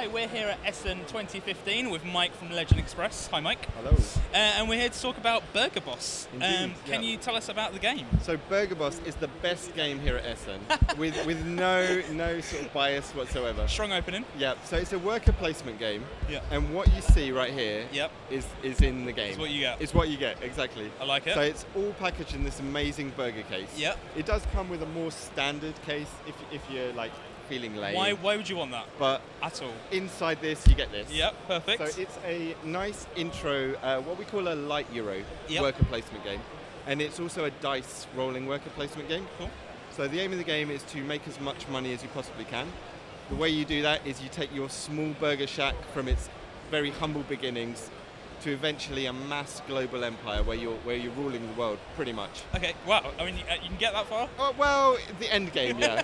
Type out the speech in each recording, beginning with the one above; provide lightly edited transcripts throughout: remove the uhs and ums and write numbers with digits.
Hey, we're here at Essen 2015 with Mike from Legend Express. Hi, Mike. Hello. And we're here to talk about Burger Boss. Indeed, Can you tell us about the game? So Burger Boss is the best game here at Essen, with no sort of bias whatsoever. Strong opening. Yeah. So it's a worker placement game. Yeah. And what you see right here Yep. is in the game. It's what you get. It's what you get, exactly. I like it. So it's all packaged in this amazing burger case. Yep. It does come with a more standard case if you're like feeling lame. Why would you want that? But at all? inside this you get this. Yep, perfect. So it's a nice intro, what we call a light Euro Yep. worker placement game. And it's also a dice rolling worker placement game. Cool. So the aim of the game is to make as much money as you possibly can. The way you do that is you take your small burger shack from its very humble beginnings to eventually a mass global empire where you're ruling the world, pretty much. Okay, wow. I mean, you can get that far? Oh, well, the end game, yeah.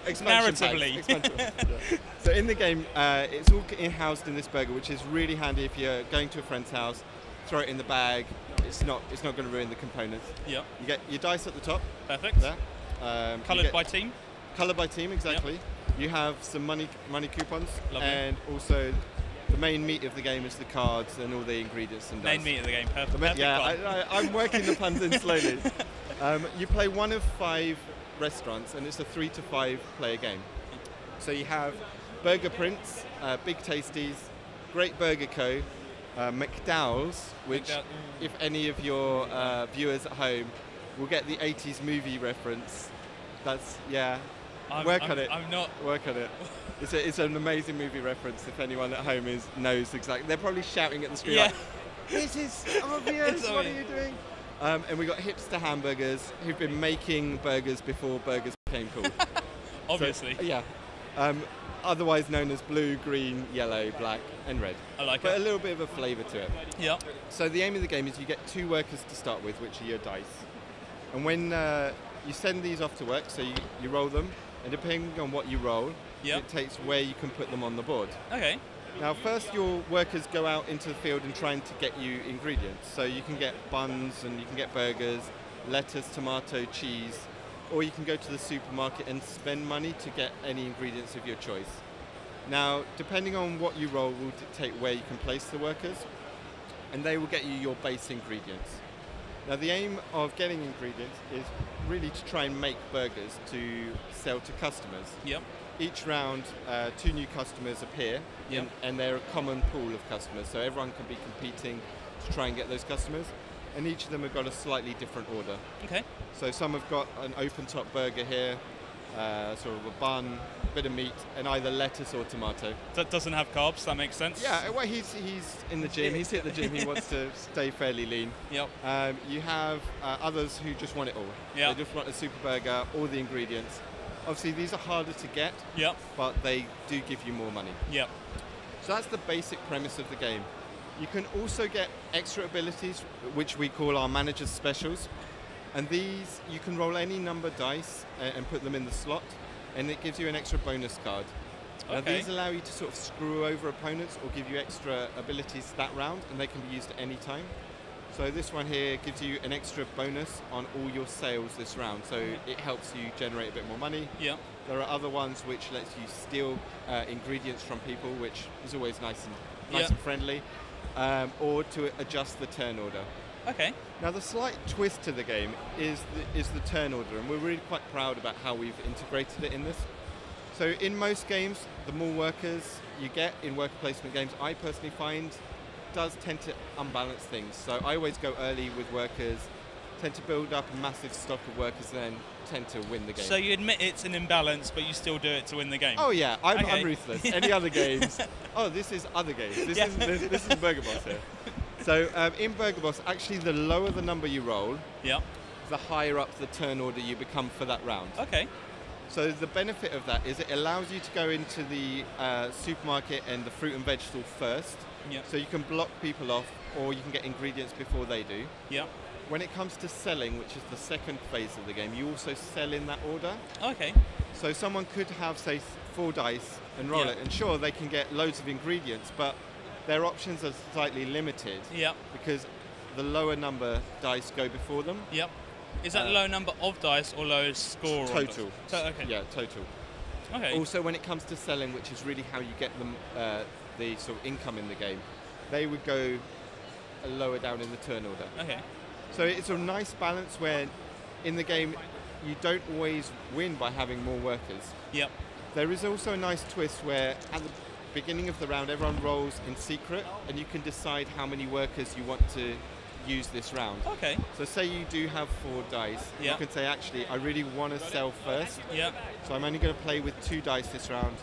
Expansion Narratively. packs, expansion packs, yeah. So in the game, it's all housed in this burger, which is really handy if you're going to a friend's house. Throw it in the bag. It's not going to ruin the components. Yeah. You get your dice at the top. Perfect. There. Coloured by team? Coloured by team, exactly. Yep. You have some money coupons. Lovely. And also the main meat of the game is the cards and all the ingredients and dice. Main meat of the game, perfect. Yeah, I'm working the puns in slowly. You play one of 5 restaurants, and it's a 3 to 5 player game. So you have Burger Prince, Big Tasties, Great Burger Co., McDowell's, which, if any of your viewers at home will get the 80s movie reference, that's, yeah. Work on it. I'm not. Work on it. It's an amazing movie reference. If anyone at home knows exactly, they're probably shouting at the screen. Yeah. Like, this is obvious. What are you doing? And we got Hipster Hamburgers, who've been making burgers before burgers became cool. Obviously. So, yeah. Otherwise known as blue, green, yellow, black, and red. I like but it. a little bit of a flavour to it. Yeah. So the aim of the game is you get 2 workers to start with, which are your dice. And when you send these off to work, so you roll them, and depending on what you roll, Yep. it takes where you can put them on the board. Okay. Now, first your workers go out into the field and trying to get you ingredients. So you can get buns and you can get burgers, lettuce, tomato, cheese, or you can go to the supermarket and spend money to get any ingredients of your choice. Now, depending on what you roll will dictate where you can place the workers, and they will get you your base ingredients. Now, the aim of getting ingredients is really to try and make burgers to sell to customers. Yep. Each round, 2 new customers appear, Yep. and they're a common pool of customers, so everyone can be competing to try and get those customers, and each of them have got a slightly different order. Okay. So some have got an open-top burger here, sort of a bun, a bit of meat, and either lettuce or tomato. That doesn't have carbs, that makes sense. Yeah, well, he's in the gym, he's hit the gym, he wants to stay fairly lean. Yep. You have others who just want it all. Yep. They just want a super burger, all the ingredients. Obviously, these are harder to get, Yep. but they do give you more money. Yep. So that's the basic premise of the game. You can also get extra abilities, which we call our manager's specials. And these, you can roll any number dice and put them in the slot, and it gives you an extra bonus card. Now, Okay. these allow you to sort of screw over opponents or give you extra abilities that round, and they can be used at any time. So this one here gives you an extra bonus on all your sales this round, so it helps you generate a bit more money. Yep. There are other ones which lets you steal ingredients from people, which is always nice Yeah. and friendly, or to adjust the turn order. Okay. Now the slight twist to the game is the turn order, and we're really quite proud about how we've integrated it in this. So in most games, the more workers you get in worker placement games, I personally find does tend to unbalance things. So I always go early with workers, tend to build up a massive stock of workers, and then tend to win the game. So you admit it's an imbalance, but you still do it to win the game? Oh yeah, I'm Okay. ruthless. Any other games? Oh, this is other games. This Yeah. is Burger Boss here. So in Burger Boss, actually the lower the number you roll, Yep. the higher up the turn order you become for that round. Okay. So the benefit of that is it allows you to go into the supermarket and the fruit and vegetable first. Yep. So you can block people off, or you can get ingredients before they do. Yep. When it comes to selling, which is the second phase of the game, you also sell in that order. Okay. So someone could have, say, 4 dice and roll Yeah. it, and sure, they can get loads of ingredients, but their options are slightly limited Yep. because the lower number dice go before them. Yep. Is that low number of dice or low score? on Total. dice? Okay. Yeah, total. Okay. Also, when it comes to selling, which is really how you get them the sort of income in the game, they would go lower down in the turn order. Okay. So it's a nice balance where in the game you don't always win by having more workers. Yep. There is also a nice twist where at the beginning of the round everyone rolls in secret and you can decide how many workers you want to use this round. Okay. So say you do have 4 dice, Yep. you can say actually I really want to sell first, Yep. so I'm only going to play with 2 dice this round.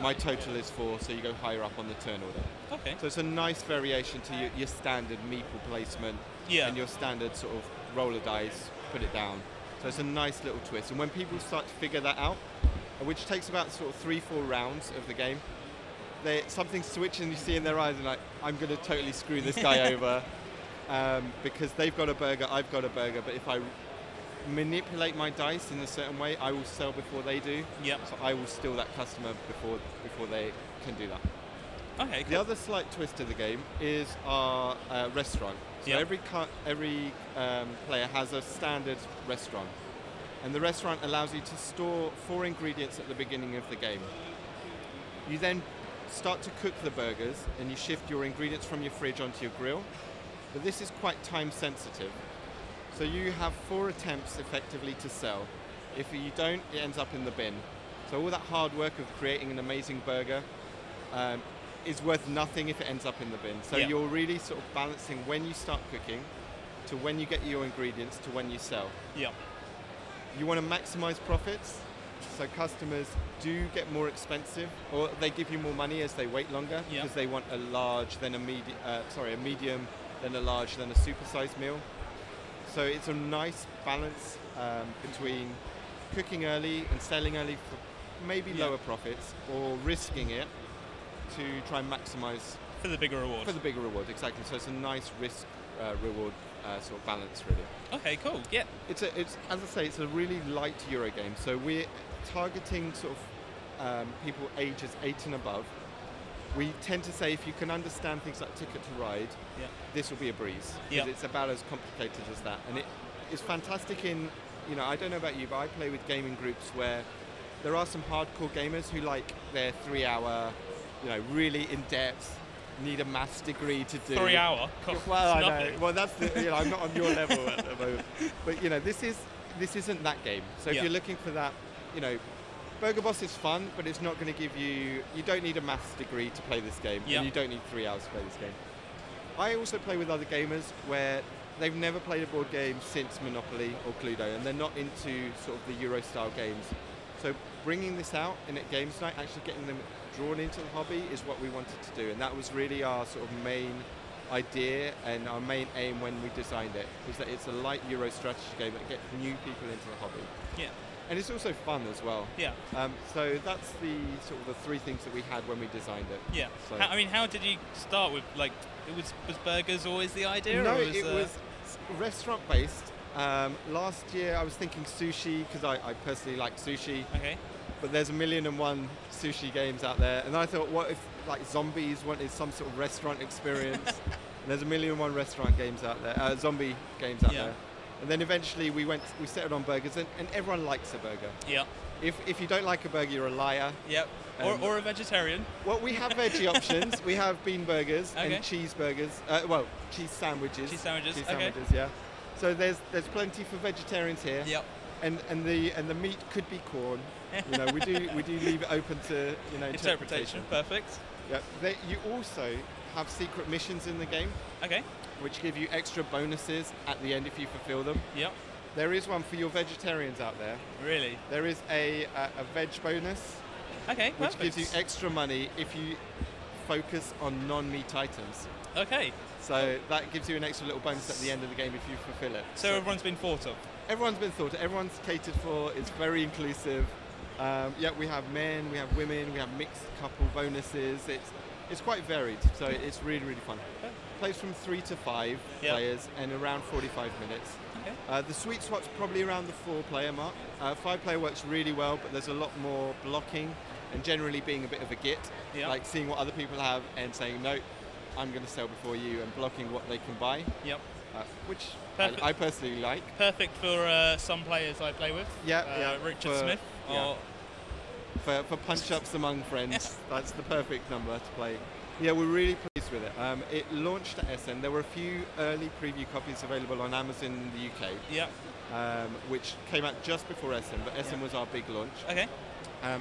My total is 4, so you go higher up on the turn order. Okay. So it's a nice variation to your standard meeple placement Yeah. and your standard sort of roller dice, put it down. So it's a nice little twist. And when people start to figure that out, which takes about sort of 3-4 rounds of the game, something switches and you see in their eyes and like, I'm going to totally screw this guy over because they've got a burger, I've got a burger, but if I manipulate my dice in a certain way, I will sell before they do. Yep. So I will steal that customer before they can do that. Okay. Cool. The other slight twist to the game is our restaurant. So Yep. every player has a standard restaurant, and the restaurant allows you to store 4 ingredients at the beginning of the game. You then start to cook the burgers, and you shift your ingredients from your fridge onto your grill. But this is quite time sensitive. So you have 4 attempts effectively to sell. If you don't, it ends up in the bin. So all that hard work of creating an amazing burger is worth nothing if it ends up in the bin. So Yeah. you're really sort of balancing when you start cooking to when you get your ingredients to when you sell. Yep. You want to maximize profits, so customers do get more expensive, or they give you more money as they wait longer Yeah. because they want a large, then a medium, then a large, then a supersized meal. So it's a nice balance between cooking early and selling early for maybe Yeah. lower profits, or risking it to try and maximize For the bigger reward. for the bigger reward. Exactly. So it's a nice risk reward sort of balance, really. Okay. Cool. Yeah. It's as I say, it's a really light Euro game. So we're targeting sort of people ages 8 and above. We tend to say if you can understand things like Ticket to Ride, Yeah. this will be a breeze. Yeah. Because it's about as complicated as that. And it is fantastic in, I don't know about you, but I play with gaming groups where there are some hardcore gamers who like their 3-hour, really in-depth, need a maths degree to do. 3 hour. Well, I know. Nothing. Well, that's I'm not on your level at the moment. But this isn't that game. So if Yeah. you're looking for that, Burger Boss is fun, but it's not going to give you. You don't need a maths degree to play this game, Yeah. and you don't need 3 hours to play this game. I also play with other gamers where they've never played a board game since Monopoly or Cluedo, and they're not into sort of the Euro style games. So bringing this out and at games night, actually getting them drawn into the hobby is what we wanted to do, and that was really our sort of main idea and our main aim when we designed it, was that it's a light Euro strategy game that gets new people into the hobby. Yeah. And it's also fun as well. Yeah. So that's the sort of the 3 things that we had when we designed it. Yeah. So How did you start with, like, was burgers always the idea? no, or it was restaurant based. Last year I was thinking sushi because I personally like sushi. Okay. But there's 1,000,001 sushi games out there, and I thought, what if like zombies wanted some sort of restaurant experience? There's 1,000,001 restaurant games out there, zombie games out Yeah. there. And then eventually we settled on burgers, and everyone likes a burger. Yeah. If you don't like a burger, you're a liar. Yep. Or a vegetarian. Well, we have veggie options. We have bean burgers Okay. and cheeseburgers. Cheese sandwiches. Cheese sandwiches, Cheese okay. sandwiches, yeah. So there's plenty for vegetarians here. Yep. And the meat could be corn. We do leave it open to interpretation. Perfect. Yeah. You also have secret missions in the game, Okay. which give you extra bonuses at the end if you fulfill them. Yep. There is one for your vegetarians out there. Really. There is a veg bonus, Okay. which Perfect. gives you extra money if you focus on non-meat items. Okay. So that gives you an extra little bonus at the end of the game if you fulfill it. So everyone's been thought of. Everyone's been thought of, everyone's catered for, it's very inclusive. We have men, we have women, we have mixed couple bonuses. It's quite varied, so it's really, really fun. Okay. Plays from 3 to 5 Yep. players and around 45 minutes. Okay. The sweet spot's probably around the 4-player mark. 5-player works really well, but there's a lot more blocking and generally being a bit of a git, Yep. like seeing what other people have and saying, no, I'm going to sell before you, and blocking what they can buy, Yep. which Perfect. I personally like. Perfect for some players I play with. Yeah, Richard for- Smith. yeah. Or for punch-ups among friends. That's the perfect number to play. Yeah, we're really pleased with it. It launched at Essen. There were a few early preview copies available on Amazon in the UK, which came out just before Essen, but Essen was our big launch. Okay.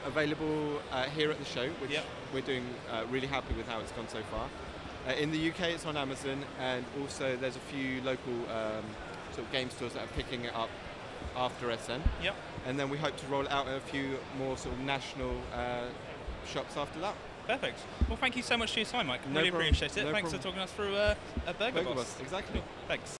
Available here at the show, which we're doing really happy with how it's gone so far. In the UK, it's on Amazon, and also there's a few local sort of game stores that are picking it up after Essen. Yep. And then we hope to roll it out in a few more sort of national shops after that. Perfect. Well, thank you so much for your time, Mike. No really problem. appreciate it. No Thanks problem. for talking us through a Burger Boss. Exactly. Thanks.